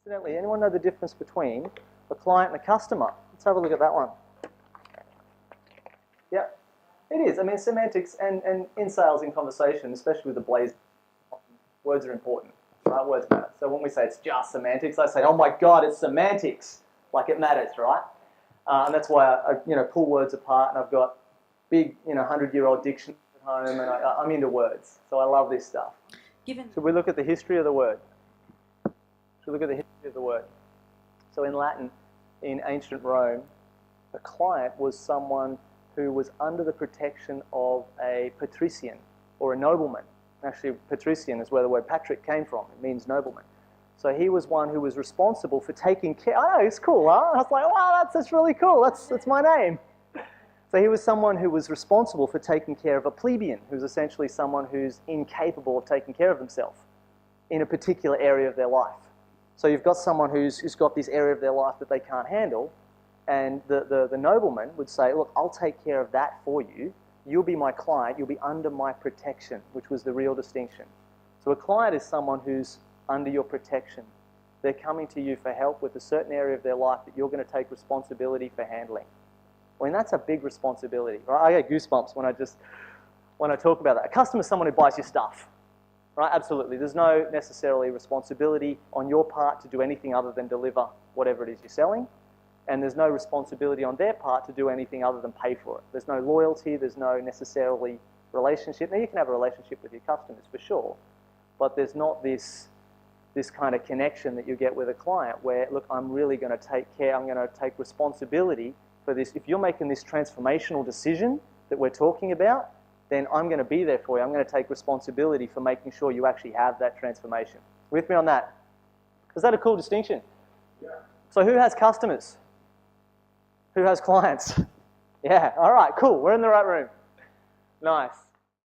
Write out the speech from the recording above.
Incidentally, anyone know the difference between a client and a customer? Let's have a look at that one. Yeah, it is. I mean, semantics and in sales, in conversation, especially with the blaze, words are important, right? Words matter. So when we say it's just semantics, I say, oh my God, it's semantics. Like it matters, right? And that's why I pull words apart, and I've got big, 100-year-old dictionary at home, and I'm into words. So I love this stuff. Should we look at the history of the word? Should we look at the history of the word? So in Latin, in ancient Rome, a client was someone who was under the protection of a patrician or a nobleman. Actually, patrician is where the word Patrick came from. It means nobleman. So he was one who was responsible for taking care. I know, it's cool, huh? I was like, wow, that's really cool. That's my name. So he was someone who was responsible for taking care of a plebeian, who's essentially someone who's incapable of taking care of themselves in a particular area of their life. So you've got someone who's got this area of their life that they can't handle, and the nobleman would say, look, I'll take care of that for you. You'll be my client. You'll be under my protection, which was the real distinction. So a client is someone who's under your protection. They're coming to you for help with a certain area of their life that you're going to take responsibility for handling. I mean, that's a big responsibility, right? I get goosebumps when I talk about that. A customer is someone who buys your stuff, right? Absolutely. There's no necessarily responsibility on your part to do anything other than deliver whatever it is you're selling, and there's no responsibility on their part to do anything other than pay for it. There's no loyalty. There's no necessarily relationship. Now, you can have a relationship with your customers for sure, but there's not this kind of connection that you get with a client where, look, I'm really going to take care, I'm going to take responsibility for this. If you're making this transformational decision that we're talking about, then I'm going to be there for you. I'm going to take responsibility for making sure you actually have that transformation. With me on that? Is that a cool distinction? Yeah. So who has customers? Who has clients? Yeah, all right, cool. We're in the right room. Nice.